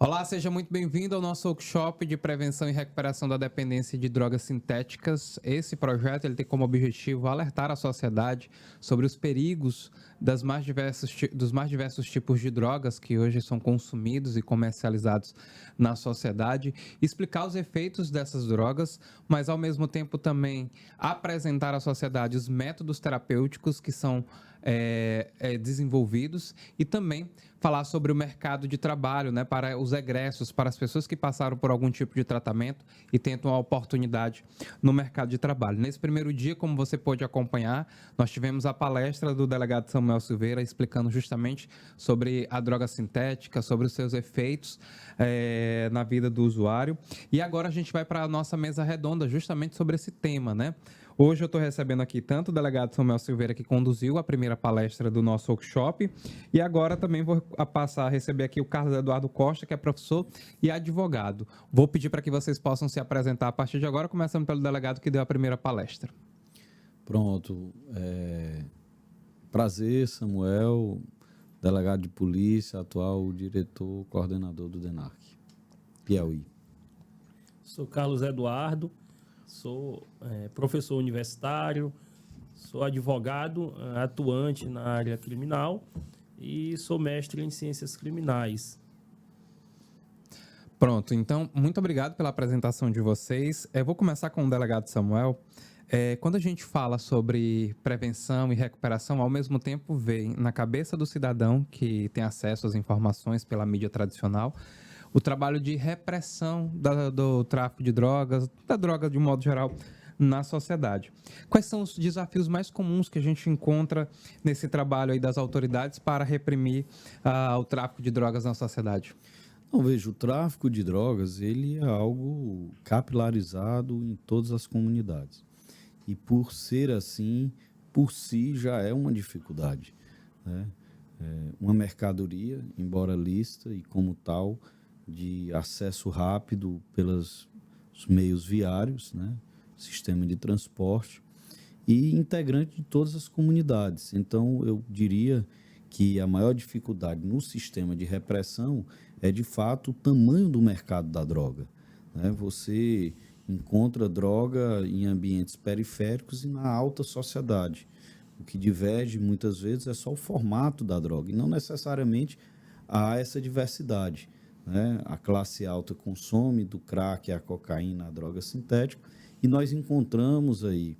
Olá, seja muito bem-vindo ao nosso workshop de prevenção e recuperação da dependência de drogas sintéticas. Esse projeto ele tem como objetivo alertar a sociedade sobre os perigos dos mais diversos tipos de drogas que hoje são consumidos e comercializados na sociedade, explicar os efeitos dessas drogas, mas ao mesmo tempo também apresentar à sociedade os métodos terapêuticos que são desenvolvidos e também falar sobre o mercado de trabalho, né, para os egressos, para as pessoas que passaram por algum tipo de tratamento e tentam a oportunidade no mercado de trabalho. Nesse primeiro dia, como você pôde acompanhar, nós tivemos a palestra do delegado Samuel Silveira explicando justamente sobre a droga sintética, sobre os seus efeitos na vida do usuário. E agora a gente vai para a nossa mesa redonda justamente sobre esse tema, né? Hoje eu estou recebendo aqui tanto o delegado Samuel Silveira, que conduziu a primeira palestra do nosso workshop, e agora também vou passar a receber aqui o Carlos Eduardo Costa, que é professor e advogado. Vou pedir para que vocês possam se apresentar a partir de agora, começando pelo delegado que deu a primeira palestra. Pronto. Prazer, Samuel, delegado de polícia, atual diretor, coordenador do DENARC, Piauí. Sou Carlos Eduardo, sou professor universitário, sou advogado atuante na área criminal e sou mestre em ciências criminais. Pronto, então, muito obrigado pela apresentação de vocês. Eu vou começar com o delegado Samuel. Quando a gente fala sobre prevenção e recuperação, ao mesmo tempo vem na cabeça do cidadão que tem acesso às informações pela mídia tradicional, o trabalho de repressão do tráfico de drogas, da droga de um modo geral, na sociedade. Quais são os desafios mais comuns que a gente encontra nesse trabalho aí das autoridades para reprimir o tráfico de drogas na sociedade? Não, veja, o tráfico de drogas ele é algo capilarizado em todas as comunidades. E por ser assim, por si já é uma dificuldade, né? Uma mercadoria, embora lícita e como tal, de acesso rápido pelos meios viários, né? Sistema de transporte, e integrante de todas as comunidades. Então, eu diria que a maior dificuldade no sistema de repressão é, de fato, o tamanho do mercado da droga, né? Você encontra droga em ambientes periféricos e na alta sociedade. O que diverge, muitas vezes, é só o formato da droga, e não necessariamente há essa diversidade, né? A classe alta consome do crack, a cocaína, a droga sintética, e nós encontramos aí,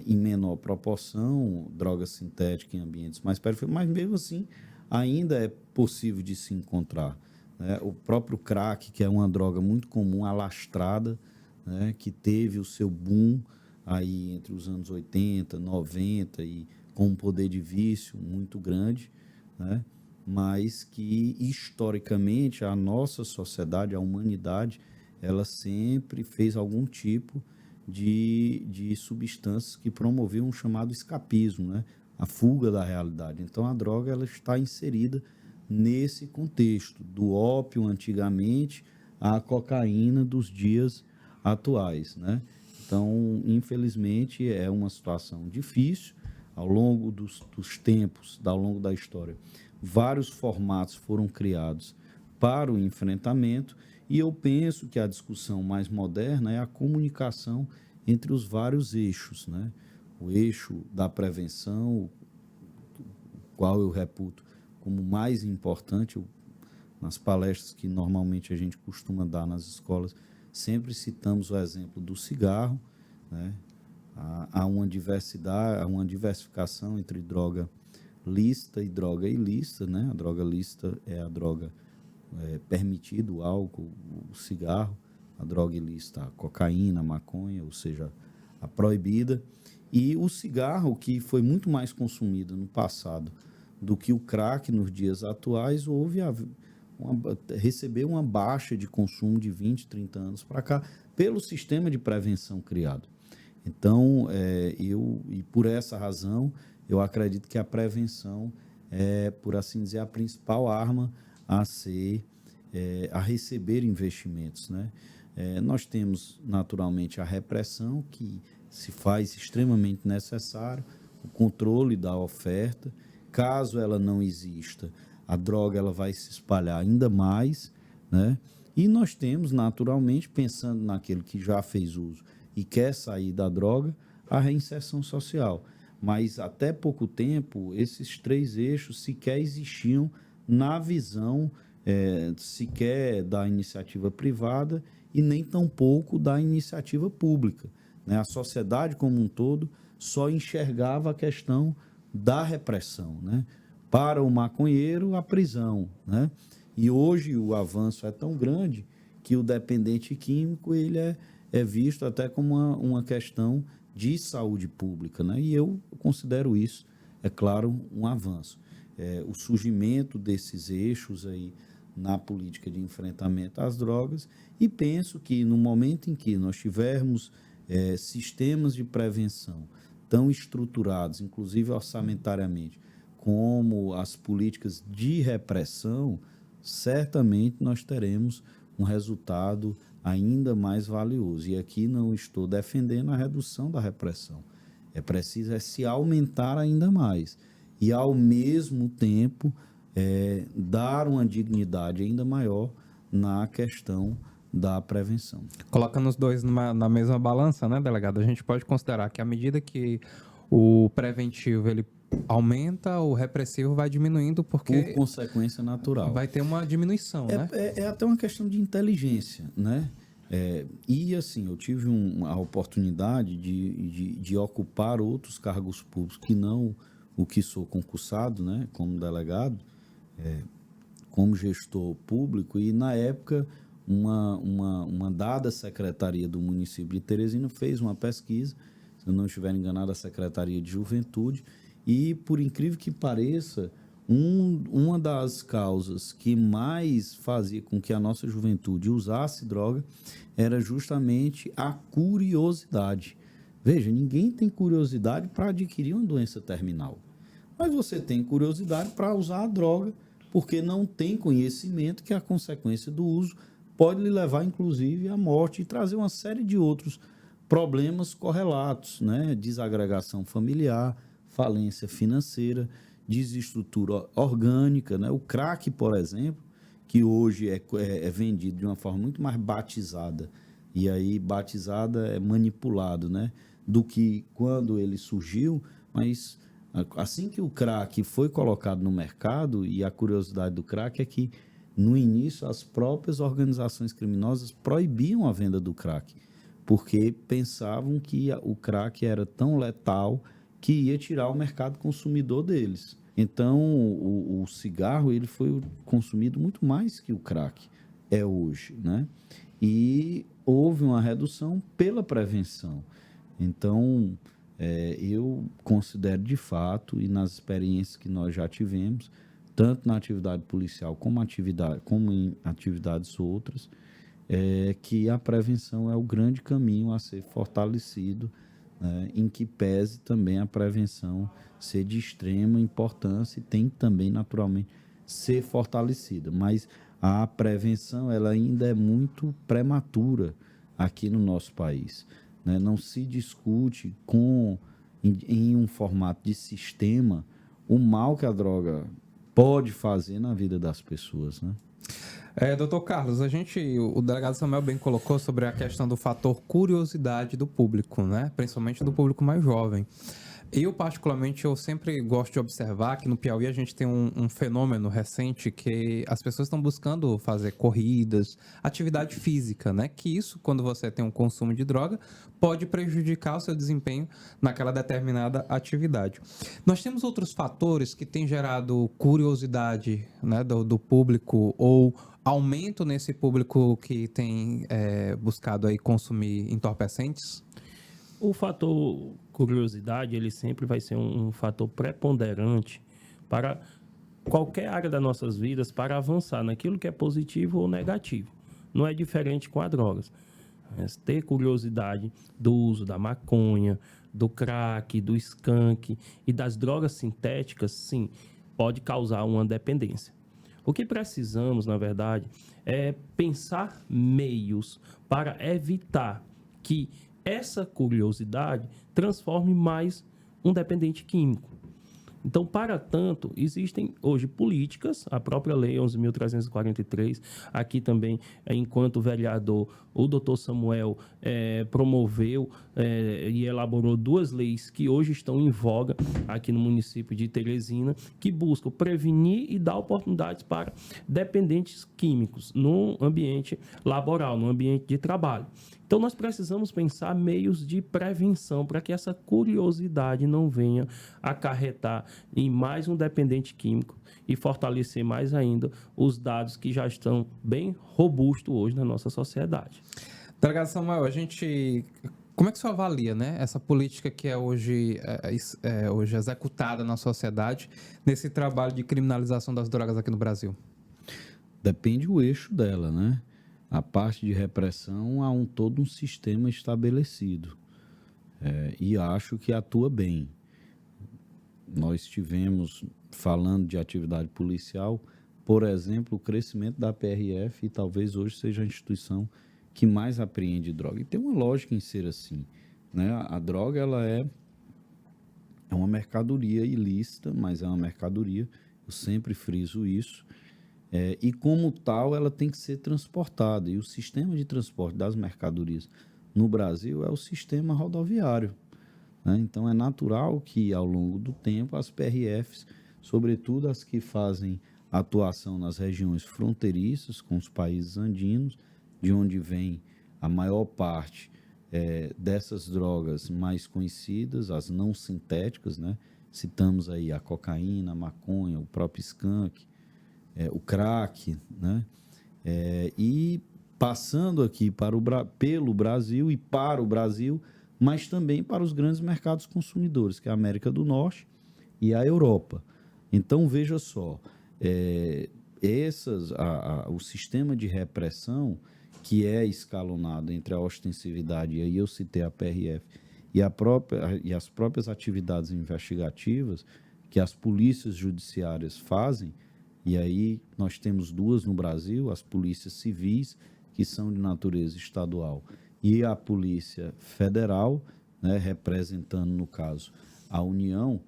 em menor proporção, droga sintética em ambientes mais periféricos, mas mesmo assim ainda é possível de se encontrar, né? O próprio crack, que é uma droga muito comum, alastrada, né? Que teve o seu boom aí entre os anos 80, 90 e com um poder de vício muito grande, né? Mas que, historicamente, a nossa sociedade, a humanidade, ela sempre fez algum tipo de substâncias que promoviam um chamado escapismo, né? A fuga da realidade. Então, a droga ela está inserida nesse contexto, do ópio antigamente à cocaína dos dias atuais, né? Então, infelizmente, é uma situação difícil. Ao longo dos tempos, ao longo da história, vários formatos foram criados para o enfrentamento, e eu penso que a discussão mais moderna é a comunicação entre os vários eixos, né? O eixo da prevenção, o qual eu reputo como mais importante, nas palestras que normalmente a gente costuma dar nas escolas, sempre citamos o exemplo do cigarro, né? Há uma diversidade, há uma diversificação entre droga lícita e droga ilícita, né? A droga lícita é a droga permitida, o álcool, o cigarro. A droga ilícita, a cocaína, a maconha, ou seja, a proibida. E o cigarro, que foi muito mais consumido no passado do que o crack nos dias atuais, recebeu uma baixa de consumo de 20, 30 anos para cá, pelo sistema de prevenção criado. Então, e por essa razão, eu acredito que a prevenção é, por assim dizer, a principal arma a receber investimentos, né? Nós temos, naturalmente, a repressão, que se faz extremamente necessário, o controle da oferta. Caso ela não exista, a droga ela vai se espalhar ainda mais, né? E nós temos, naturalmente, pensando naquele que já fez uso e quer sair da droga, a reinserção social. Mas até pouco tempo, esses 3 eixos sequer existiam na visão sequer da iniciativa privada e nem tampouco da iniciativa pública, né? A sociedade como um todo só enxergava a questão da repressão, né? Para o maconheiro, a prisão, né? E hoje o avanço é tão grande que o dependente químico ele é visto até como uma questão de saúde pública, né? E eu considero isso, é claro, um avanço. O surgimento desses eixos aí na política de enfrentamento às drogas, e penso que no momento em que nós tivermos sistemas de prevenção tão estruturados, inclusive orçamentariamente, como as políticas de repressão, certamente nós teremos um resultado ainda mais valioso. E aqui não estou defendendo a redução da repressão. É preciso se aumentar ainda mais. E, ao mesmo tempo, dar uma dignidade ainda maior na questão da prevenção. Colocando os dois na mesma balança, né, delegado? A gente pode considerar que à medida que o preventivo ele aumenta, o repressivo vai diminuindo porque... Por consequência natural. Vai ter uma diminuição, né? É até uma questão de inteligência, né? E, assim, eu tive a oportunidade de ocupar outros cargos públicos que não o que sou concursado, né? Como delegado, como gestor público, e, na época, uma dada secretaria do município de Teresina fez uma pesquisa, se eu não estiver enganado, a Secretaria de Juventude, e, por incrível que pareça, uma das causas que mais fazia com que a nossa juventude usasse droga era justamente a curiosidade. Veja, ninguém tem curiosidade para adquirir uma doença terminal, mas você tem curiosidade para usar a droga porque não tem conhecimento que a consequência do uso pode lhe levar, inclusive, à morte e trazer uma série de outros problemas correlatos, né? Desagregação familiar, falência financeira, desestrutura orgânica, né? O crack, por exemplo, que hoje é vendido de uma forma muito mais batizada, e aí batizada é manipulado, né? Do que quando ele surgiu, mas assim que o crack foi colocado no mercado, e a curiosidade do crack é que, no início, as próprias organizações criminosas proibiam a venda do crack, porque pensavam que o crack era tão letal que ia tirar o mercado consumidor deles. Então, o cigarro ele foi consumido muito mais que o crack é hoje, né? E houve uma redução pela prevenção. Então, eu considero de fato, e nas experiências que nós já tivemos, tanto na atividade policial como em atividades outras, que a prevenção é o grande caminho a ser fortalecido, em que pese também a prevenção ser de extrema importância e tem também, naturalmente, ser fortalecida. Mas a prevenção ela ainda é muito prematura aqui no nosso país, né? Não se discute em um formato de sistema o mal que a droga pode fazer na vida das pessoas, né? Doutor Carlos, o delegado Samuel bem colocou sobre a questão do fator curiosidade do público, né? Principalmente do público mais jovem. Eu, particularmente, eu sempre gosto de observar que no Piauí a gente tem um fenômeno recente que as pessoas estão buscando fazer corridas, atividade física, né? Que isso, quando você tem um consumo de droga, pode prejudicar o seu desempenho naquela determinada atividade. Nós temos outros fatores que têm gerado curiosidade, né, do público ou aumento nesse público que tem buscado aí consumir entorpecentes? O fator curiosidade, ele sempre vai ser um fator preponderante para qualquer área das nossas vidas, para avançar naquilo que é positivo ou negativo. Não é diferente com as drogas. Ter curiosidade do uso da maconha, do crack, do skunk e das drogas sintéticas, sim, pode causar uma dependência. O que precisamos, na verdade, é pensar meios para evitar que essa curiosidade transforme mais um dependente químico. Então, para tanto, existem hoje políticas, a própria Lei 11.343, aqui também, enquanto vereador, o doutor Samuel promoveu e elaborou 2 leis que hoje estão em voga aqui no município de Teresina, que buscam prevenir e dar oportunidades para dependentes químicos no ambiente laboral, no ambiente de trabalho. Então, nós precisamos pensar meios de prevenção para que essa curiosidade não venha acarretar em mais um dependente químico e fortalecer mais ainda os dados que já estão bem robustos hoje na nossa sociedade. Delegado Samuel, como é que o senhor avalia, né, essa política que é hoje executada na sociedade nesse trabalho de criminalização das drogas aqui no Brasil? Depende do eixo dela, né? A parte de repressão há todo um sistema estabelecido e acho que atua bem. Nós tivemos, falando de atividade policial, por exemplo, o crescimento da PRF e talvez hoje seja a instituição que mais apreende droga. E tem uma lógica em ser assim, né? A droga ela é uma mercadoria ilícita, mas é uma mercadoria, eu sempre friso isso, e como tal ela tem que ser transportada. E o sistema de transporte das mercadorias no Brasil é o sistema rodoviário, né? Então é natural que ao longo do tempo as PRFs, sobretudo as que fazem atuação nas regiões fronteiriças com os países andinos, de onde vem a maior parte dessas drogas mais conhecidas, as não sintéticas, né? Citamos aí a cocaína, a maconha, o próprio skunk, o crack, né? E passando aqui pelo Brasil e para o Brasil, mas também para os grandes mercados consumidores, que é a América do Norte e a Europa. Então, veja só, o sistema de repressão que é escalonado entre a ostensividade, e aí eu citei a PRF, e as próprias atividades investigativas que as polícias judiciárias fazem, e aí nós temos 2 no Brasil, as polícias civis, que são de natureza estadual, e a Polícia Federal, né, representando, no caso, a União.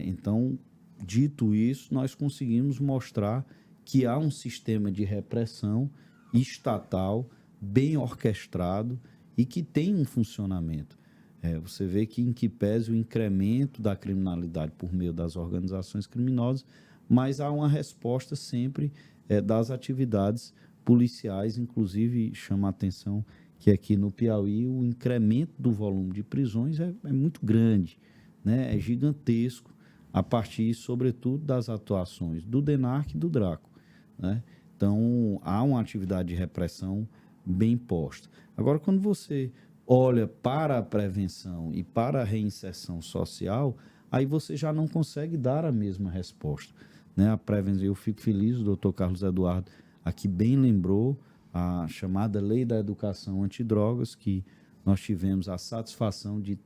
Então, dito isso, nós conseguimos mostrar que há um sistema de repressão estatal, bem orquestrado e que tem um funcionamento. Você vê que em que pese o incremento da criminalidade por meio das organizações criminosas, mas há uma resposta sempre das atividades policiais. Inclusive, chama a atenção que aqui no Piauí o incremento do volume de prisões é muito grande, né? É gigantesco, a partir, sobretudo, das atuações do DENARC e do DRACO, né? Então, há uma atividade de repressão bem posta. Agora, quando você olha para a prevenção e para a reinserção social, aí você já não consegue dar a mesma resposta, né? A prevenção, eu fico feliz, o doutor Carlos Eduardo aqui bem lembrou a chamada Lei da Educação Antidrogas, que nós tivemos a satisfação de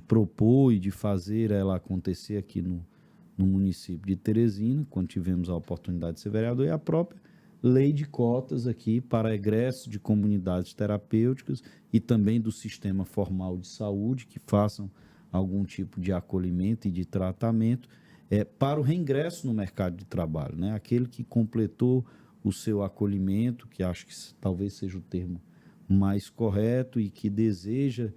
propor e de fazer ela acontecer aqui no município de Teresina, quando tivemos a oportunidade de ser vereador, e a própria lei de cotas aqui para egressos de comunidades terapêuticas e também do sistema formal de saúde, que façam algum tipo de acolhimento e de tratamento para o reingresso no mercado de trabalho, né? Aquele que completou o seu acolhimento, que acho que talvez seja o termo mais correto, e que deseja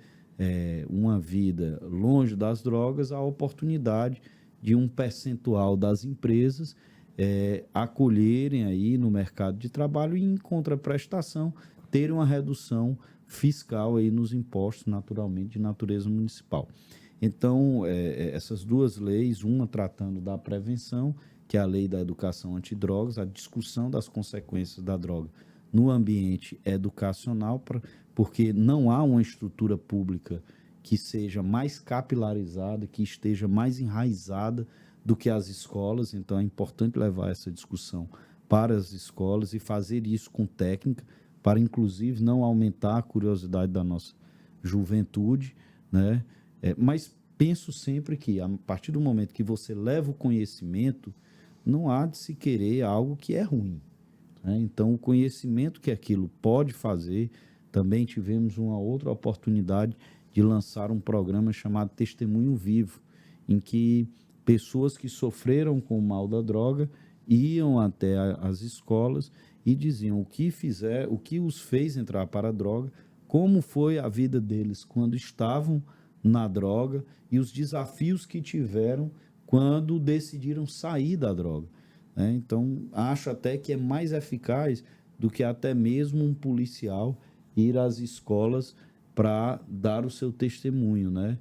uma vida longe das drogas, a oportunidade de um percentual das empresas acolherem aí no mercado de trabalho e, em contraprestação, terem uma redução fiscal aí nos impostos, naturalmente, de natureza municipal. Então, essas 2 leis, uma tratando da prevenção, que é a Lei da Educação Antidrogas, a discussão das consequências da droga no ambiente educacional, porque não há uma estrutura pública que seja mais capilarizada, que esteja mais enraizada do que as escolas. Então, é importante levar essa discussão para as escolas e fazer isso com técnica, para, inclusive, não aumentar a curiosidade da nossa juventude, né? Mas penso sempre que, a partir do momento que você leva o conhecimento, não há de se querer algo que é ruim, né? Então, o conhecimento que aquilo pode fazer. Também tivemos uma outra oportunidade de lançar um programa chamado Testemunho Vivo, em que pessoas que sofreram com o mal da droga iam até as escolas e diziam o que os fez entrar para a droga, como foi a vida deles quando estavam na droga e os desafios que tiveram quando decidiram sair da droga, né? Então, acho até que é mais eficaz do que até mesmo um policial ir às escolas para dar o seu testemunho, né?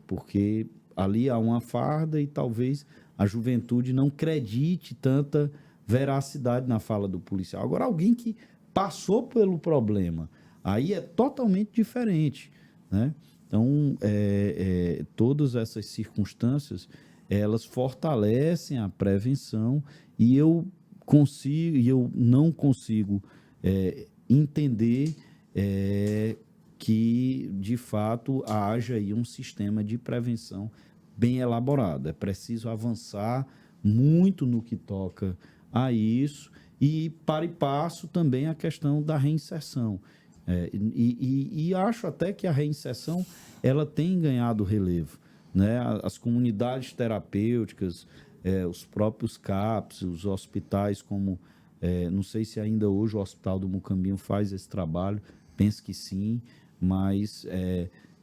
Porque ali há uma farda e talvez a juventude não acredite tanta veracidade na fala do policial. Agora, alguém que passou pelo problema, aí é totalmente diferente, né? Então, todas essas circunstâncias, elas fortalecem a prevenção e eu não consigo entender que, de fato, haja aí um sistema de prevenção bem elaborado. É preciso avançar muito no que toca a isso e, para e passo, também a questão da reinserção. E acho até que a reinserção ela tem ganhado relevo, né? As comunidades terapêuticas, os próprios CAPs, os hospitais como... não sei se ainda hoje o Hospital do Mucambinho faz esse trabalho, penso que sim, mas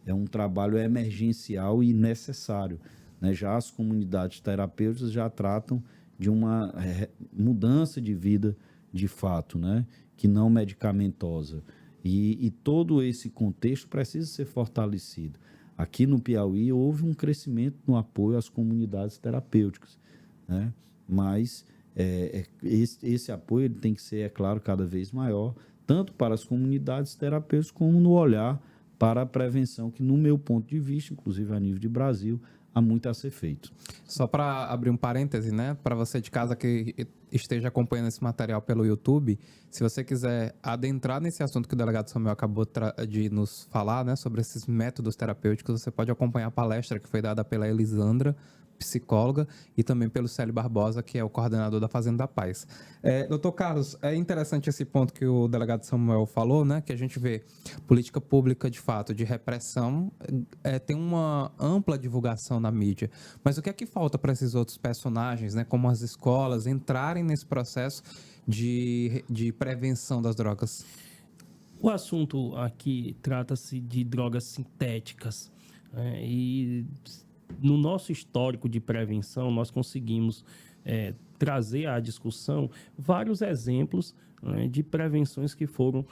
é um trabalho emergencial e necessário, né? Já as comunidades terapêuticas já tratam de uma mudança de vida de fato, né? Que não medicamentosa. E todo esse contexto precisa ser fortalecido. Aqui no Piauí houve um crescimento no apoio às comunidades terapêuticas, né? Mas esse apoio ele tem que ser, é claro, cada vez maior, tanto para as comunidades terapêuticas como no olhar para a prevenção, que, no meu ponto de vista, inclusive a nível de Brasil, há muito a ser feito. Só para abrir um parêntese, né? Para você de casa que esteja acompanhando esse material pelo YouTube, se você quiser adentrar nesse assunto que o delegado Samuel acabou de nos falar, né? Sobre esses métodos terapêuticos, você pode acompanhar a palestra que foi dada pela Elisandra, psicóloga, e também pelo Célio Barbosa, que é o coordenador da Fazenda da Paz. Doutor Carlos, é interessante esse ponto que o delegado Samuel falou, né, que a gente vê política pública, de fato, de repressão, tem uma ampla divulgação na mídia, mas o que é que falta para esses outros personagens, né, como as escolas, entrarem nesse processo de prevenção das drogas? O assunto aqui trata-se de drogas sintéticas, e no nosso histórico de prevenção, nós conseguimos trazer à discussão vários exemplos de prevenções que foram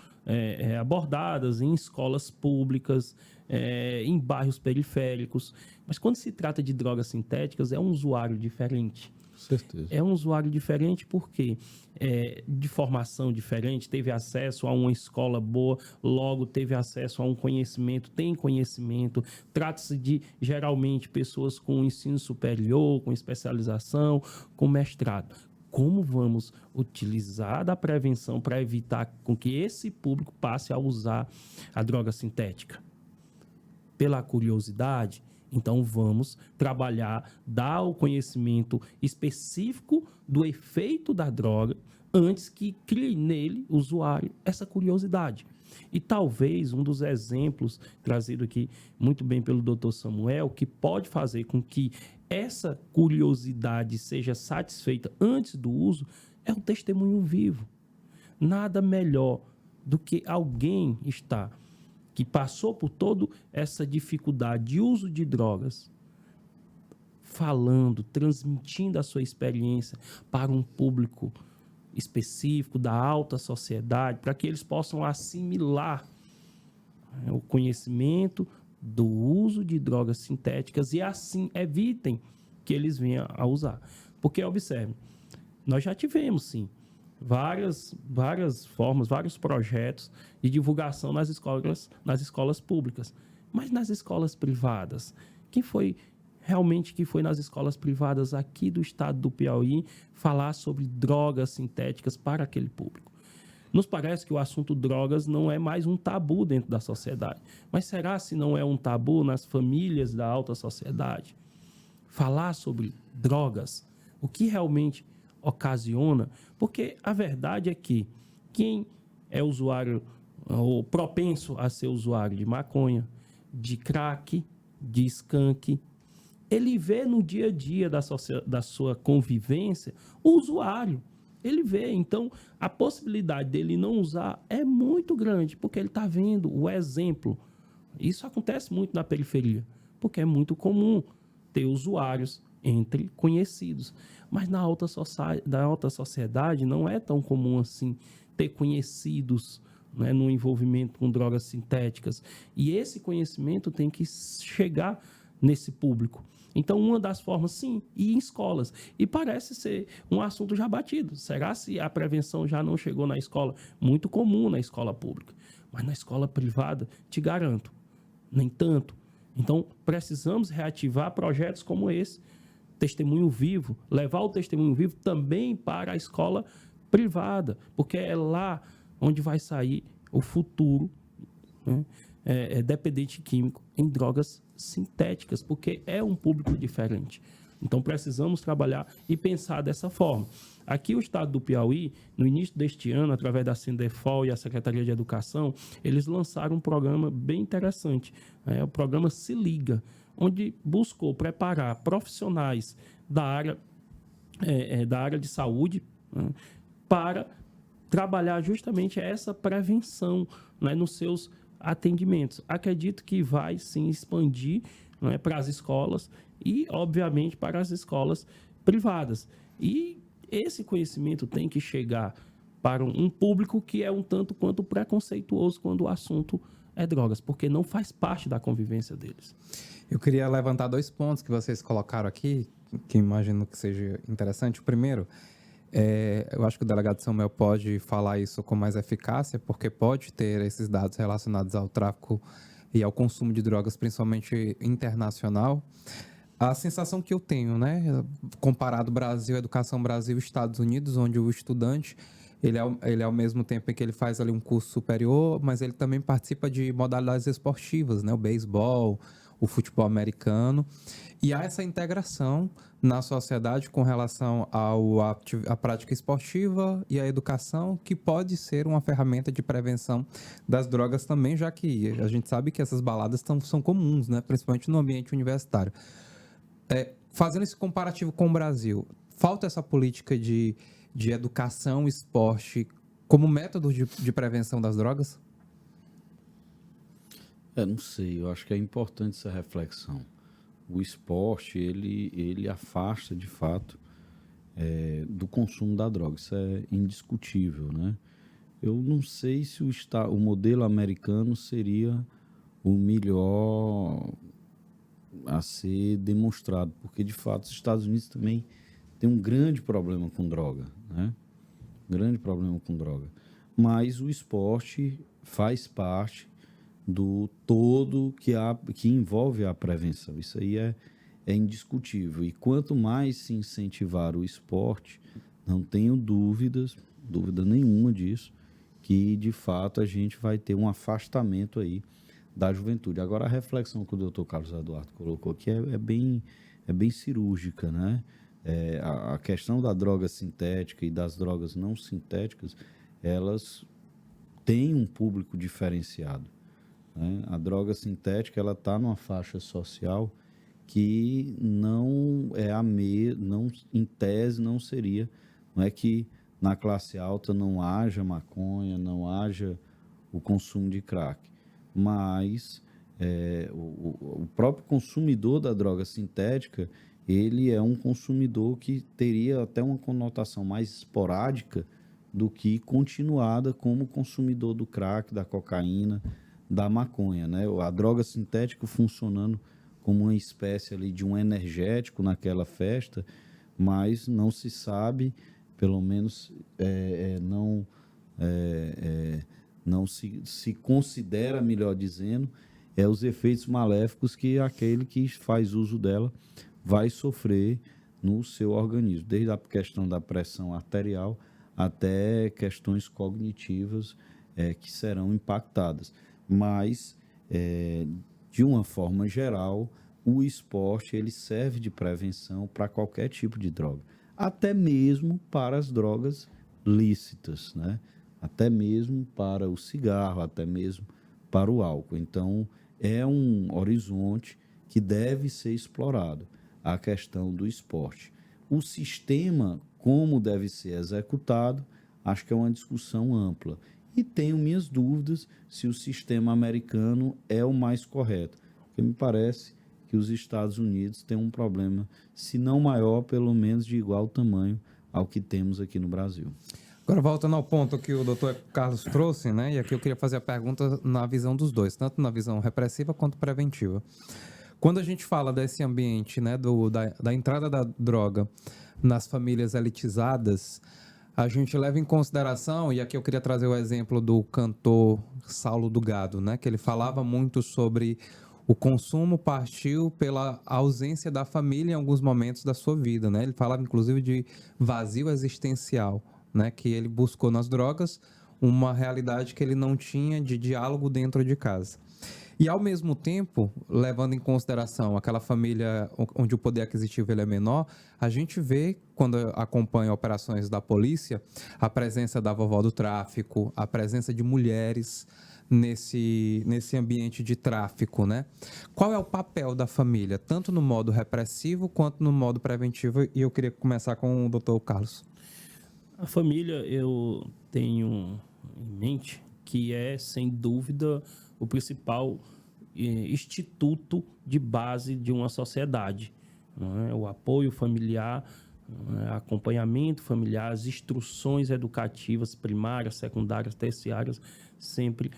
abordadas em escolas públicas, em bairros periféricos. Mas quando se trata de drogas sintéticas, é um usuário diferente. Certeza. É um usuário diferente porque de formação diferente, teve acesso a uma escola boa, logo teve acesso a um conhecimento, tem conhecimento. Trata-se de, geralmente, pessoas com ensino superior, com especialização, com mestrado. Como vamos utilizar da prevenção para evitar com que esse público passe a usar a droga sintética? Pela curiosidade? Então, vamos trabalhar, dar o conhecimento específico do efeito da droga antes que crie nele, o usuário, essa curiosidade. E talvez um dos exemplos trazido aqui muito bem pelo Dr. Samuel, que pode fazer com que essa curiosidade seja satisfeita antes do uso, é o testemunho vivo. Nada melhor do que alguém que passou por toda essa dificuldade de uso de drogas, falando, transmitindo a sua experiência para um público específico da alta sociedade, para que eles possam assimilar o conhecimento do uso de drogas sintéticas e assim evitem que eles venham a usar. Porque, observe, nós já tivemos, sim, várias formas, vários projetos de divulgação nas escolas públicas. Mas nas escolas privadas, quem foi realmente que foi nas escolas privadas aqui do estado do Piauí falar sobre drogas sintéticas para aquele público? Nos parece que o assunto drogas não é mais um tabu dentro da sociedade. Mas será se não é um tabu nas famílias da alta sociedade? Falar sobre drogas, o que realmente ocasiona, porque a verdade é que quem é usuário ou propenso a ser usuário de maconha, de crack, de skunk, ele vê no dia a dia da sua convivência o usuário. Ele vê, então a possibilidade dele não usar é muito grande, porque ele está vendo o exemplo. Isso acontece muito na periferia, porque é muito comum ter usuários entre conhecidos. Mas na alta sociedade não é tão comum assim ter conhecidos, né, no envolvimento com drogas sintéticas. E esse conhecimento tem que chegar nesse público. Então, uma das formas, sim, ir em escolas. E parece ser um assunto já batido. Será se a prevenção já não chegou na escola? Muito comum na escola pública. Mas na escola privada, te garanto, nem tanto. Então, precisamos reativar projetos como esse. Testemunho vivo, levar o testemunho vivo também para a escola privada, porque é lá onde vai sair o futuro, né, dependente químico em drogas sintéticas, porque é um público diferente. Então, precisamos trabalhar e pensar dessa forma. Aqui, o estado do Piauí, no início deste ano, através da Sindefol e a Secretaria de Educação, eles lançaram um programa bem interessante, o programa Se Liga, onde buscou preparar profissionais da área de saúde, né, para trabalhar justamente essa prevenção, né, nos seus atendimentos. Acredito que vai sim expandir, né, para as escolas e, obviamente, para as escolas privadas. E esse conhecimento tem que chegar para um público que é um tanto quanto preconceituoso quando o assunto é drogas, porque não faz parte da convivência deles. Eu queria levantar 2 pontos que vocês colocaram aqui, que imagino que seja interessante. O primeiro, eu acho que o delegado Samuel pode falar isso com mais eficácia, porque pode ter esses dados relacionados ao tráfico e ao consumo de drogas, principalmente internacional. A sensação que eu tenho, né, comparado Brasil, Educação Brasil, Estados Unidos, onde o estudante, ele ao mesmo tempo em que ele faz ali um curso superior, mas ele também participa de modalidades esportivas, né, o beisebol, o futebol americano, e há essa integração na sociedade com relação à prática esportiva e à educação, que pode ser uma ferramenta de prevenção das drogas também, já que a gente sabe que essas baladas são comuns, né, principalmente no ambiente universitário. Fazendo esse comparativo com o Brasil, falta essa política de educação, esporte, como método de prevenção das drogas? Não sei, eu acho que é importante essa reflexão. O esporte, ele afasta, de fato, do consumo da droga. Isso é indiscutível, né? Eu não sei se o modelo americano seria o melhor a ser demonstrado, porque, de fato, os Estados Unidos também tem um grande problema com droga, né? Grande problema com droga. Mas o esporte faz parte do todo que envolve a prevenção. Isso aí é indiscutível. E quanto mais se incentivar o esporte, não tenho dúvida nenhuma disso, que de fato a gente vai ter um afastamento aí da juventude. Agora, a reflexão que o Dr. Carlos Eduardo colocou aqui é bem cirúrgica, né? A questão da droga sintética e das drogas não sintéticas, elas têm um público diferenciado, né? A droga sintética, ela está numa faixa social que não é em tese não seria, não é que na classe alta não haja maconha, não haja o consumo de crack, mas o próprio consumidor da droga sintética, ele é um consumidor que teria até uma conotação mais esporádica do que continuada como consumidor do crack, da cocaína, da maconha, né? A droga sintética funcionando como uma espécie ali de um energético naquela festa, mas não se sabe, pelo menos não se considera, melhor dizendo, os efeitos maléficos que aquele que faz uso dela vai sofrer no seu organismo, desde a questão da pressão arterial até questões cognitivas que serão impactadas. Mas, de uma forma geral, o esporte ele serve de prevenção para qualquer tipo de droga, até mesmo para as drogas lícitas, né? Até mesmo para o cigarro, até mesmo para o álcool. Então, é um horizonte que deve ser explorado. a questão do esporte. O sistema, como deve ser executado, acho que é uma discussão ampla. E tenho minhas dúvidas se o sistema americano é o mais correto, porque me parece que os Estados Unidos têm um problema, se não maior, pelo menos de igual tamanho ao que temos aqui no Brasil. Agora, voltando ao ponto que o doutor Carlos trouxe, né? E aqui eu queria fazer a pergunta na visão dos dois, tanto na visão repressiva quanto preventiva. Quando a gente fala desse ambiente, né, da entrada da droga nas famílias elitizadas, a gente leva em consideração, e aqui eu queria trazer o exemplo do cantor Saulo do Gado, né, que ele falava muito sobre o consumo partiu pela ausência da família em alguns momentos da sua vida, né? Ele falava inclusive de vazio existencial, né, que ele buscou nas drogas uma realidade que ele não tinha de diálogo dentro de casa. E, ao mesmo tempo, levando em consideração aquela família onde o poder aquisitivo ele é menor, a gente vê, quando acompanha operações da polícia, a presença da vovó do tráfico, a presença de mulheres nesse ambiente de tráfico, né? Qual é o papel da família, tanto no modo repressivo quanto no modo preventivo? E eu queria começar com o doutor Carlos. A família, eu tenho em mente que é, sem dúvida, o principal instituto de base de uma sociedade. Não é? O apoio familiar, acompanhamento familiar, as instruções educativas primárias, secundárias, terciárias, sempre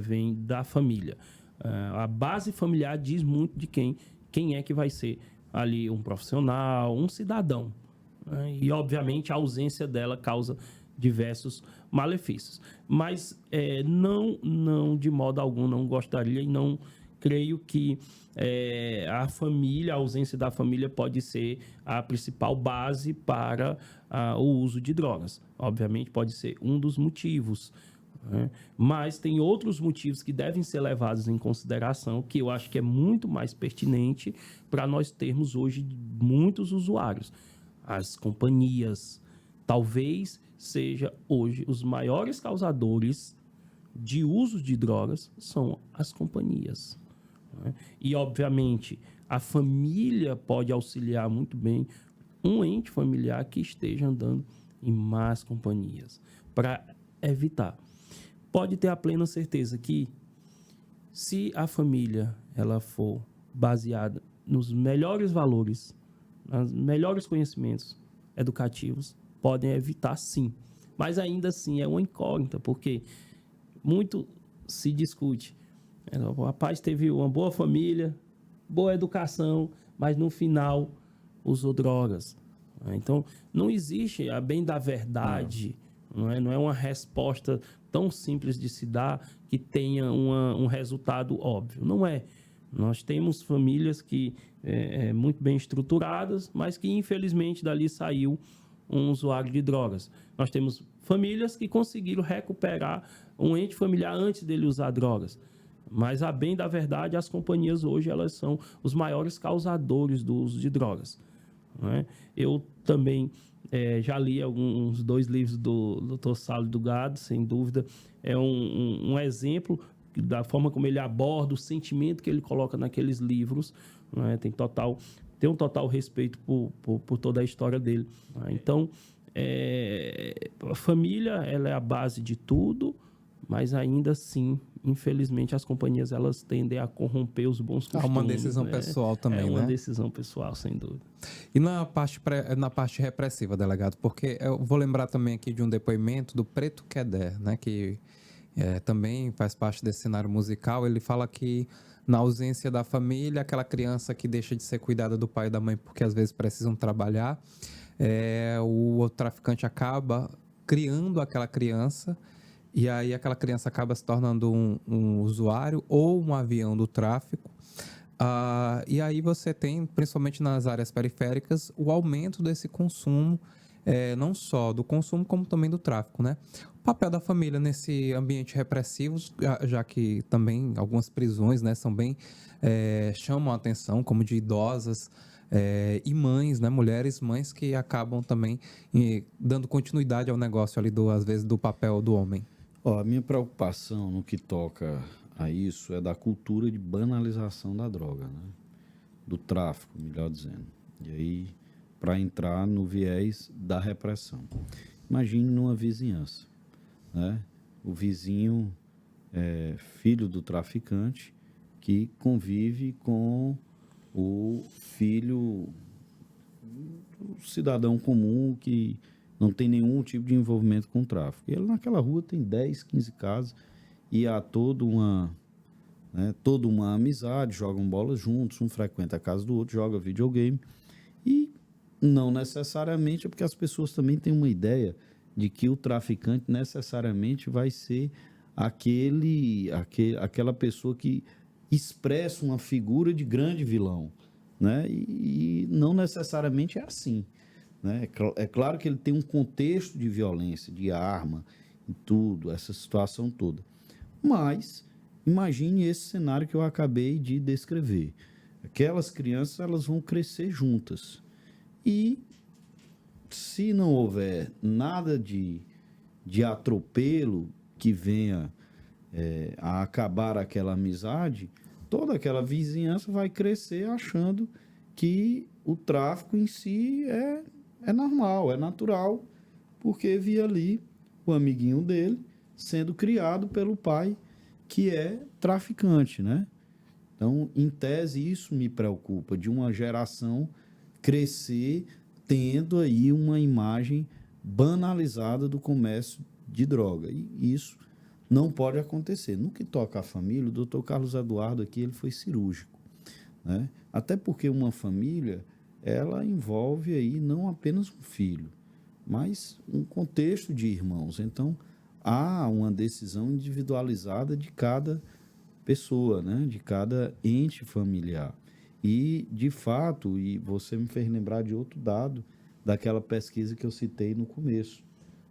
vem da família. A base familiar diz muito de quem é que vai ser ali um profissional, um cidadão. E, obviamente, a ausência dela causa diversos malefícios. Mas não de modo algum, não gostaria e não creio que a família, a ausência da família pode ser a principal base para o uso de drogas. Obviamente, pode ser um dos motivos, né? Mas tem outros motivos que devem ser levados em consideração, que eu acho que é muito mais pertinente para nós termos hoje muitos usuários. As companhias, talvez seja hoje os maiores causadores de uso de drogas são as companhias, né? E, obviamente, a família pode auxiliar muito bem um ente familiar que esteja andando em más companhias, para evitar. Pode ter a plena certeza que, se a família ela for baseada nos melhores valores, nos melhores conhecimentos educativos, podem evitar, sim. Mas ainda assim é uma incógnita, porque muito se discute. O rapaz teve uma boa família, boa educação, mas no final usou drogas. Então, não existe a bem da verdade, não é uma resposta tão simples de se dar que tenha um resultado óbvio. Não é. Nós temos famílias que muito bem estruturadas, mas que infelizmente dali saiu um usuário de drogas. Nós temos famílias que conseguiram recuperar um ente familiar antes dele usar drogas. Mas, a bem da verdade, as companhias hoje elas são os maiores causadores do uso de drogas, não é? Eu também já li uns 2 livros do Dr. Saulo do Gado, sem dúvida. É um exemplo da forma como ele aborda, o sentimento que ele coloca naqueles livros, não é? Tem um total respeito por toda a história dele, não é? Então, a família ela é a base de tudo, mas ainda assim, infelizmente, as companhias elas tendem a corromper os bons costumes. É uma decisão pessoal também, né? É uma decisão pessoal, sem dúvida. E na parte repressiva, delegado, porque eu vou lembrar também aqui de um depoimento do Preto Queder, né, que também faz parte desse cenário musical. Ele fala que, na ausência da família, aquela criança que deixa de ser cuidada do pai e da mãe porque às vezes precisam trabalhar, o traficante acaba criando aquela criança. E aí aquela criança acaba se tornando um usuário ou um avião do tráfico. E aí você tem, principalmente nas áreas periféricas, o aumento desse consumo, não só do consumo, como também do tráfico, né? O papel da família nesse ambiente repressivo, já que também algumas prisões, né, são bem, chamam a atenção, como de idosas e mães, né, mulheres, mães que acabam também dando continuidade ao negócio ali, às vezes, do papel do homem. A minha preocupação no que toca a isso é da cultura de banalização da droga, né? Do tráfico, melhor dizendo. E aí, para entrar no viés da repressão. Imagine numa vizinhança, né? O vizinho é filho do traficante que convive com o filho do cidadão comum que não tem nenhum tipo de envolvimento com o tráfico. E ele naquela rua tem 10, 15 casas e há toda uma amizade, jogam bola juntos, um frequenta a casa do outro, joga videogame. E não necessariamente é porque as pessoas também têm uma ideia de que o traficante necessariamente vai ser aquela pessoa que expressa uma figura de grande vilão, né? E não necessariamente é assim, né? É claro que ele tem um contexto de violência, de arma e tudo, essa situação toda. Mas imagine esse cenário que eu acabei de descrever. Aquelas crianças, elas vão crescer juntas. E se não houver nada de atropelo que venha a acabar aquela amizade, toda aquela vizinhança vai crescer achando que o tráfico em si é normal, é natural, porque via ali o amiguinho dele sendo criado pelo pai que é traficante, né? Então, em tese, isso me preocupa, de uma geração crescer tendo aí uma imagem banalizada do comércio de droga. E isso não pode acontecer. No que toca à família, o doutor Carlos Eduardo aqui ele foi cirúrgico, né? Até porque uma família, ela envolve aí não apenas um filho, mas um contexto de irmãos. Então, há uma decisão individualizada de cada pessoa, né? De cada ente familiar. E, de fato, e você me fez lembrar de outro dado daquela pesquisa que eu citei no começo,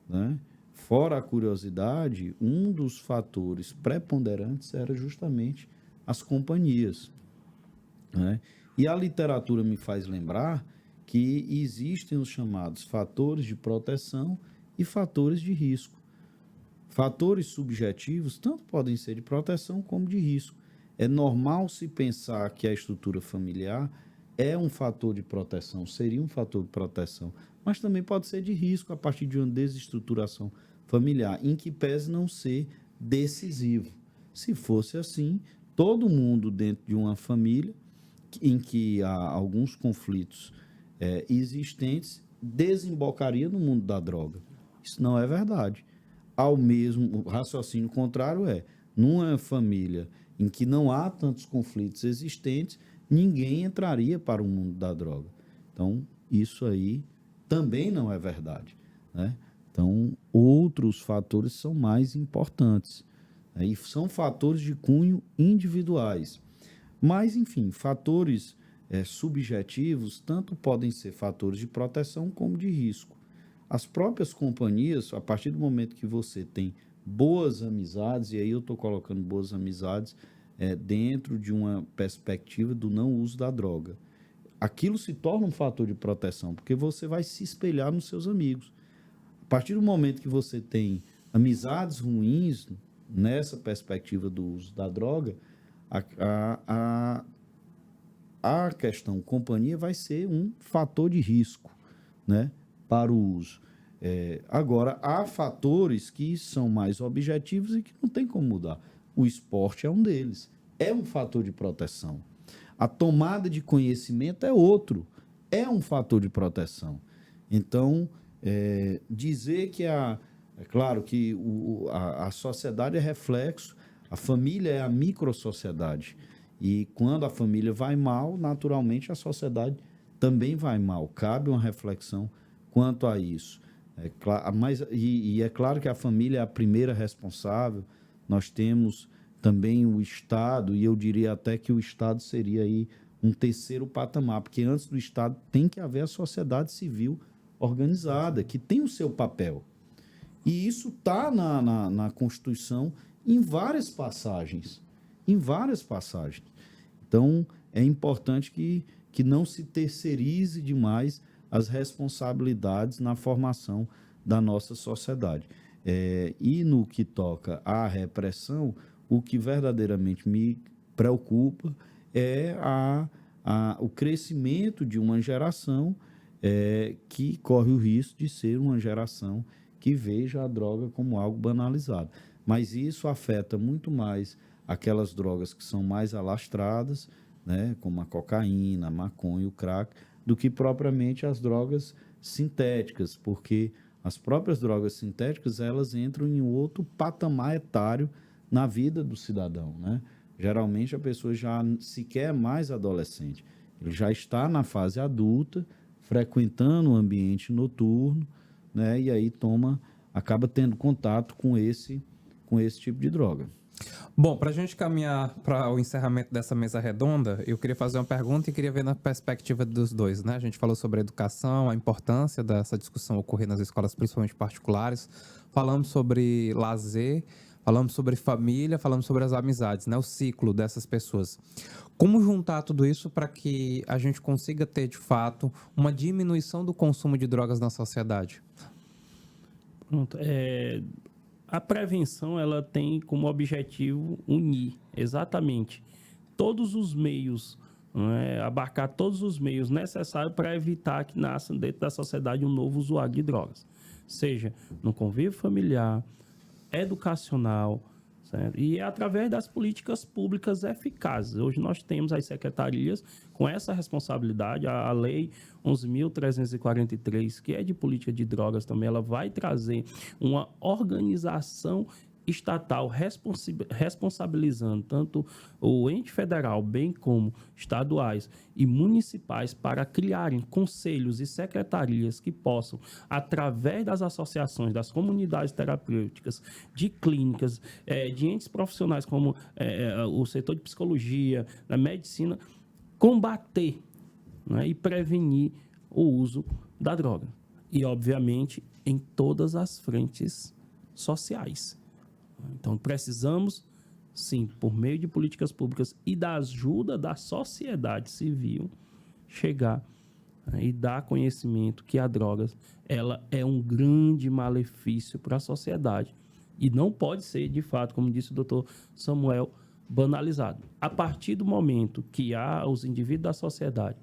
né? Fora a curiosidade, um dos fatores preponderantes era justamente as companhias, né? E a literatura me faz lembrar que existem os chamados fatores de proteção e fatores de risco. Fatores subjetivos tanto podem ser de proteção como de risco. É normal se pensar que a estrutura familiar é um fator de proteção, seria um fator de proteção, mas também pode ser de risco a partir de uma desestruturação familiar, em que pese não ser decisivo. Se fosse assim, todo mundo dentro de uma família em que há alguns conflitos existentes desembocaria no mundo da droga. Isso não é verdade. O raciocínio contrário numa família em que não há tantos conflitos existentes, ninguém entraria para o mundo da droga. Então, isso aí também não é verdade, né? Então, outros fatores são mais importantes, né? E são fatores de cunho individuais. Mas, enfim, fatores subjetivos tanto podem ser fatores de proteção como de risco. As próprias companhias, a partir do momento que você tem boas amizades, e aí eu estou colocando boas amizades dentro de uma perspectiva do não uso da droga, aquilo se torna um fator de proteção, porque você vai se espelhar nos seus amigos. A partir do momento que você tem amizades ruins nessa perspectiva do uso da droga, a questão companhia vai ser um fator de risco, né, para o uso. Agora, há fatores que são mais objetivos e que não tem como mudar. O esporte é um deles. É um fator de proteção. A tomada de conhecimento é outro. É um fator de proteção. Então, dizer que é claro que a sociedade é reflexo, a família é a microsociedade. E quando a família vai mal, naturalmente a sociedade também vai mal. Cabe uma reflexão quanto a isso. É claro que a família é a primeira responsável. Nós temos também o Estado, e eu diria até que o Estado seria aí um terceiro patamar, porque antes do Estado tem que haver a sociedade civil organizada, que tem o seu papel. E isso está na Constituição em várias passagens. Em várias passagens. Então, é importante que não se terceirize demais as responsabilidades na formação da nossa sociedade. E no que toca à repressão, o que verdadeiramente me preocupa é a o crescimento de uma geração que corre o risco de ser uma geração que veja a droga como algo banalizado. Mas isso afeta muito mais aquelas drogas que são mais alastradas, né, como a cocaína, a maconha, o crack, do que propriamente as drogas sintéticas, porque as próprias drogas sintéticas elas entram em outro patamar etário na vida do cidadão, né? Geralmente a pessoa já sequer é mais adolescente, ele já está na fase adulta, frequentando o ambiente noturno, né? E aí acaba tendo contato com esse tipo de droga. Bom, para a gente caminhar para o encerramento dessa mesa redonda, eu queria fazer uma pergunta e queria ver na perspectiva dos dois, né? A gente falou sobre a educação, a importância dessa discussão ocorrer nas escolas, principalmente particulares. Falamos sobre lazer, falamos sobre família, falamos sobre as amizades, né? O ciclo dessas pessoas. Como juntar tudo isso para que a gente consiga ter, de fato, uma diminuição do consumo de drogas na sociedade? Pronto. A prevenção ela tem como objetivo unir exatamente todos os meios, né, abarcar todos os meios necessários para evitar que nasça dentro da sociedade um novo usuário de drogas, seja no convívio familiar, educacional, certo? E é através das políticas públicas eficazes. Hoje nós temos as secretarias com essa responsabilidade, a Lei 11.343, que é de política de drogas também, ela vai trazer uma organização estatal responsabilizando tanto o ente federal, bem como estaduais e municipais para criarem conselhos e secretarias que possam, através das associações, das comunidades terapêuticas, de clínicas, de entes profissionais como o setor de psicologia, da medicina, combater, né, e prevenir o uso da droga. E, obviamente, em todas as frentes sociais. Então, precisamos, sim, por meio de políticas públicas e da ajuda da sociedade civil, chegar, né, e dar conhecimento que a droga ela é um grande malefício para a sociedade. E não pode ser, de fato, como disse o doutor Samuel, banalizado. A partir do momento que os indivíduos da sociedade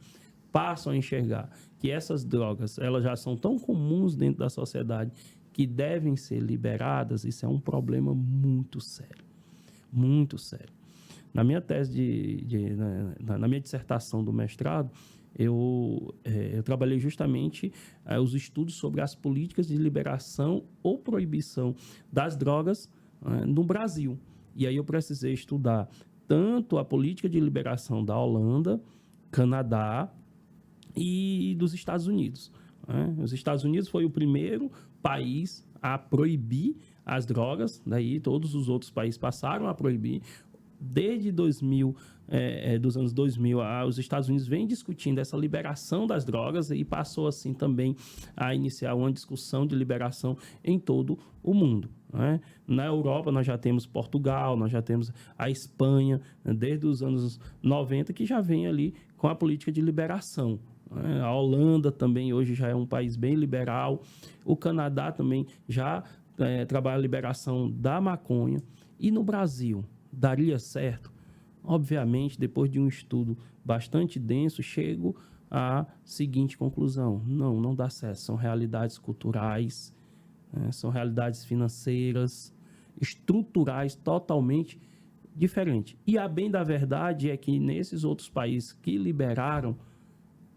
passam a enxergar que essas drogas elas já são tão comuns dentro da sociedade que devem ser liberadas, isso é um problema muito sério. Muito sério. Na minha tese na minha dissertação do mestrado, eu trabalhei justamente os estudos sobre as políticas de liberação ou proibição das drogas no Brasil. E aí eu precisei estudar tanto a política de liberação da Holanda, Canadá e dos Estados Unidos. Os Estados Unidos foi o primeiro país a proibir as drogas, daí todos os outros países passaram a proibir. Desde dos anos 2000, os Estados Unidos vêm discutindo essa liberação das drogas e passou assim também a iniciar uma discussão de liberação em todo o mundo, né? Na Europa nós já temos Portugal, nós já temos a Espanha, né, desde os anos 90, que já vem ali com a política de liberação. A Holanda também hoje já é um país bem liberal. O Canadá também já trabalha a liberação da maconha. E no Brasil, daria certo? Obviamente, depois de um estudo bastante denso, chego à seguinte conclusão. Não dá certo. São realidades culturais, são realidades financeiras, estruturais totalmente diferentes. E a bem da verdade é que nesses outros países que liberaram,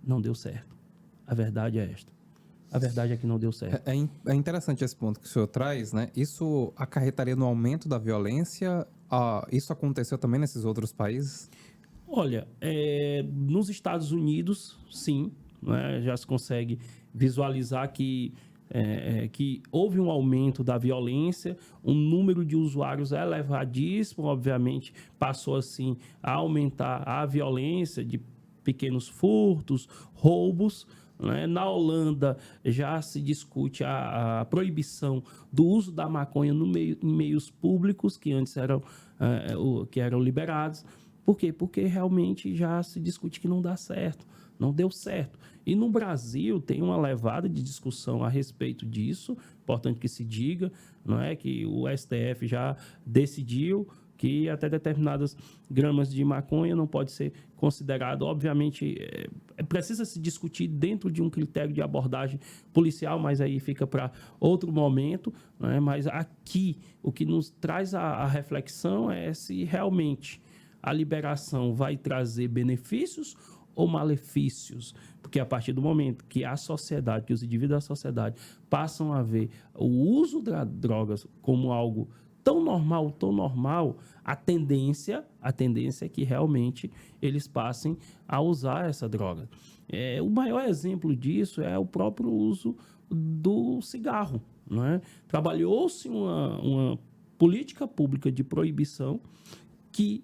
não deu certo. A verdade é esta. A verdade é que não deu certo. É interessante esse ponto que o senhor traz, né? Isso acarretaria no aumento da violência? Isso aconteceu também nesses outros países? Olha, nos Estados Unidos, sim, né? Já se consegue visualizar que houve um aumento da violência, um número de usuários elevadíssimo, obviamente, passou assim a aumentar a violência de pequenos furtos, roubos, né? Na Holanda já se discute a proibição do uso da maconha em meios públicos que antes eram liberados. Por quê? Porque realmente já se discute que não dá certo, não deu certo. E no Brasil tem uma levada de discussão a respeito disso, importante que se diga, não é, que o STF já decidiu que até determinadas gramas de maconha não pode ser considerado. Obviamente, precisa se discutir dentro de um critério de abordagem policial, mas aí fica para outro momento, né? Mas aqui, o que nos traz a reflexão é se realmente a liberação vai trazer benefícios ou malefícios, porque a partir do momento que a sociedade, que os indivíduos da sociedade passam a ver o uso das drogas como algo tão normal, a tendência é que realmente eles passem a usar essa droga. O maior exemplo disso é o próprio uso do cigarro, não é? Trabalhou-se uma política pública de proibição que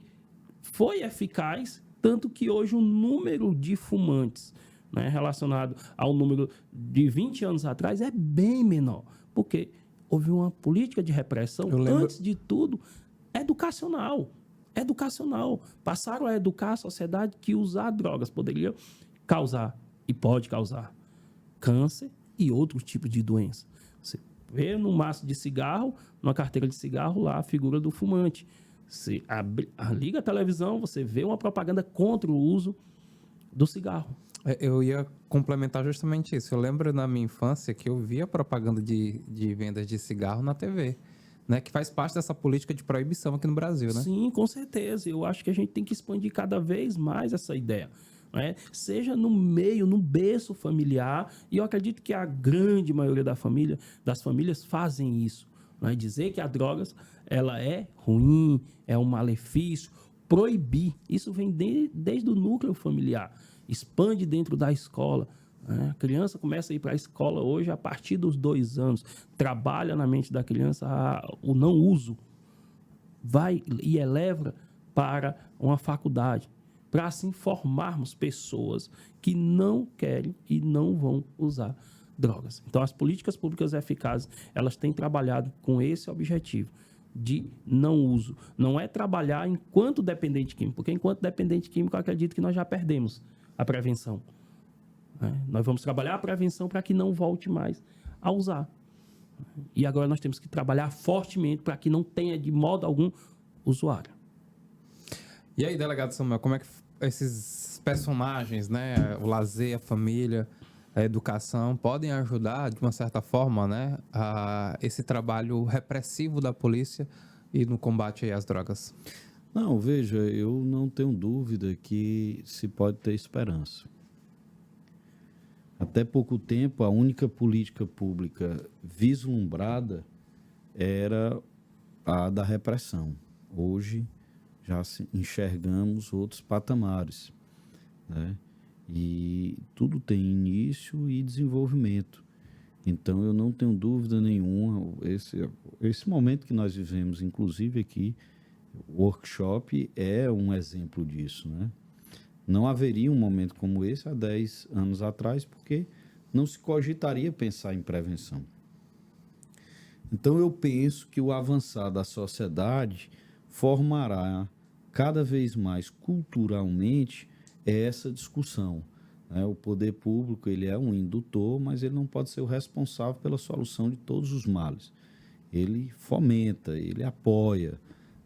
foi eficaz, tanto que hoje o número de fumantes, né, relacionado ao número de 20 anos atrás é bem menor, porque houve uma política de repressão, antes de tudo, educacional. Passaram a educar a sociedade que usar drogas poderia causar, e pode causar, câncer e outros tipos de doença. Você vê no maço de cigarro, numa carteira de cigarro, lá a figura do fumante. Você liga a televisão, você vê uma propaganda contra o uso do cigarro. Eu ia complementar justamente isso. Eu lembro na minha infância que eu via propaganda de vendas de cigarro na TV, né? Que faz parte dessa política de proibição aqui no Brasil, né? Sim, com certeza. Eu acho que a gente tem que expandir cada vez mais essa ideia, né? Seja no meio, no berço familiar, e eu acredito que a grande maioria das famílias fazem isso, né? Dizer que a drogas ela é ruim, é um malefício, proibir. Isso vem desde o núcleo familiar. Expande dentro da escola. Né? A criança começa a ir para a escola hoje a partir dos 2 anos. Trabalha na mente da criança o não uso. Vai e eleva para uma faculdade. Para assim formarmos pessoas que não querem e não vão usar drogas. Então, as políticas públicas eficazes, elas têm trabalhado com esse objetivo de não uso. Não é trabalhar enquanto dependente químico, porque enquanto dependente químico eu acredito que nós já perdemos a prevenção. Nós vamos trabalhar a prevenção para que não volte mais a usar. E agora nós temos que trabalhar fortemente para que não tenha de modo algum usuário. E aí, delegado Samuel, como é que esses personagens, né, o lazer, a família, a educação, podem ajudar, de uma certa forma, né, a esse trabalho repressivo da polícia e no combate aí às drogas? Não, veja, eu não tenho dúvida que se pode ter esperança. Até pouco tempo, a única política pública vislumbrada era a da repressão. Hoje, já enxergamos outros patamares, né? E tudo tem início e desenvolvimento. Então, eu não tenho dúvida nenhuma, esse momento que nós vivemos, inclusive aqui, o workshop é um exemplo disso, né? Não haveria um momento como esse há 10 anos atrás, porque não se cogitaria pensar em prevenção. Então, eu penso que o avançar da sociedade formará cada vez mais culturalmente essa discussão. Né? O poder público ele é um indutor, mas ele não pode ser o responsável pela solução de todos os males. Ele fomenta, ele apoia,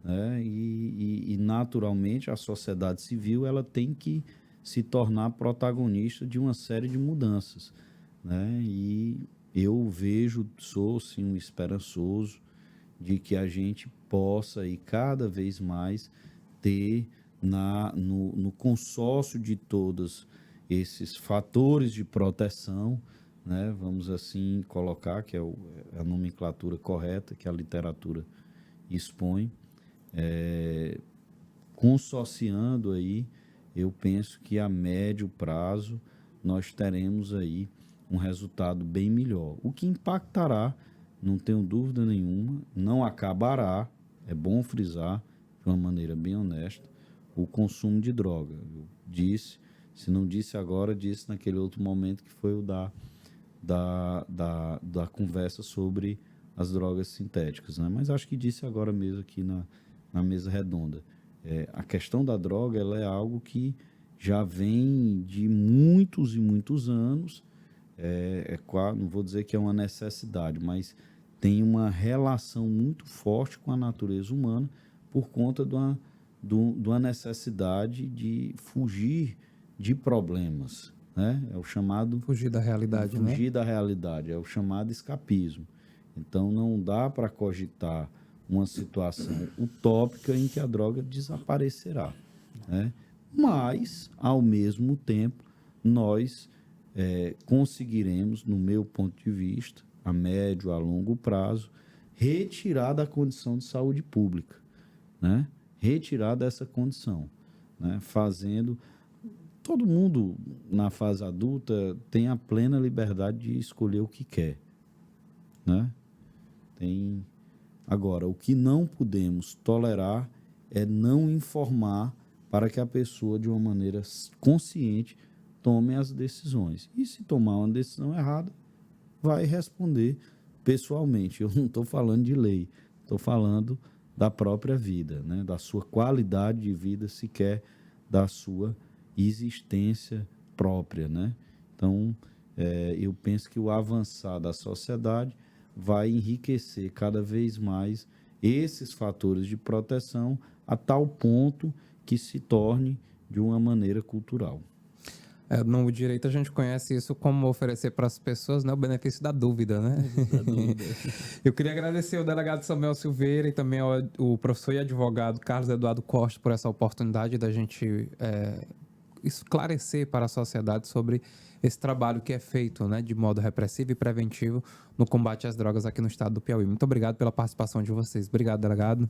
né? E naturalmente a sociedade civil ela tem que se tornar protagonista de uma série de mudanças, né? E eu sou sim um esperançoso de que a gente possa ir cada vez mais ter no consórcio de todos esses fatores de proteção, né? Vamos assim colocar, que é a nomenclatura correta que a literatura expõe, consorciando aí, eu penso que a médio prazo nós teremos aí um resultado bem melhor. O que impactará, não tenho dúvida nenhuma, não acabará, é bom frisar de uma maneira bem honesta, o consumo de droga. Eu disse, se não disse agora, disse naquele outro momento que foi o da conversa sobre as drogas sintéticas, né? Mas acho que disse agora mesmo aqui na mesa redonda. A questão da droga ela é algo que já vem de muitos e muitos anos, não vou dizer que é uma necessidade, mas tem uma relação muito forte com a natureza humana, por conta de uma necessidade de fugir de problemas, né? É o chamado Fugir da realidade, né? fugir da realidade, é o chamado escapismo. Então, não dá para cogitar uma situação utópica em que a droga desaparecerá, né? Mas, ao mesmo tempo, nós conseguiremos, no meu ponto de vista, a médio, a longo prazo, retirar da condição de saúde pública, né? Retirar dessa condição, né? Fazendo... Todo mundo, na fase adulta, tem a plena liberdade de escolher o que quer, né? Agora, o que não podemos tolerar é não informar para que a pessoa, de uma maneira consciente, tome as decisões. E se tomar uma decisão errada, vai responder pessoalmente. Eu não estou falando de lei, estou falando da própria vida, né? Da sua qualidade de vida, sequer da sua existência própria, né? Então, eu penso que o avançar da sociedade vai enriquecer cada vez mais esses fatores de proteção a tal ponto que se torne de uma maneira cultural. No direito a gente conhece isso como oferecer para as pessoas, né, o benefício da dúvida, né? Eu queria agradecer ao delegado Samuel Silveira e também o professor e advogado Carlos Eduardo Costa por essa oportunidade da gente esclarecer para a sociedade sobre esse trabalho que é feito, né, de modo repressivo e preventivo no combate às drogas aqui no estado do Piauí. Muito obrigado pela participação de vocês. Obrigado, delegado.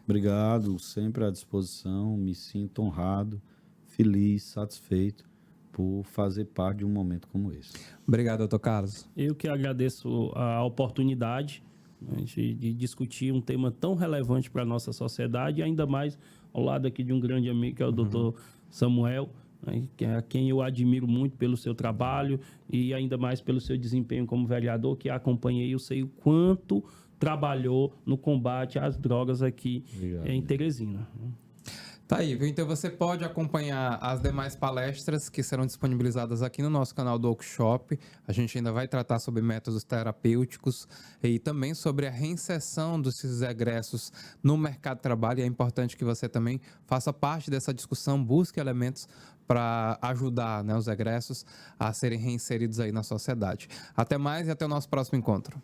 Obrigado, sempre à disposição. Me sinto honrado, feliz, satisfeito por fazer parte de um momento como esse. Obrigado, doutor Carlos. Eu que agradeço a oportunidade, né, de discutir um tema tão relevante para a nossa sociedade, e ainda mais ao lado aqui de um grande amigo, que é o doutor Samuel, né, a quem eu admiro muito pelo seu trabalho e ainda mais pelo seu desempenho como vereador, que acompanhei. Eu sei o quanto trabalhou no combate às drogas aqui em Teresina. Tá aí, viu? Então você pode acompanhar as demais palestras que serão disponibilizadas aqui no nosso canal do Workshop. A gente ainda vai tratar sobre métodos terapêuticos e também sobre a reinserção desses egressos no mercado de trabalho. E é importante que você também faça parte dessa discussão, busque elementos para ajudar, né, os egressos a serem reinseridos aí na sociedade. Até mais e até o nosso próximo encontro.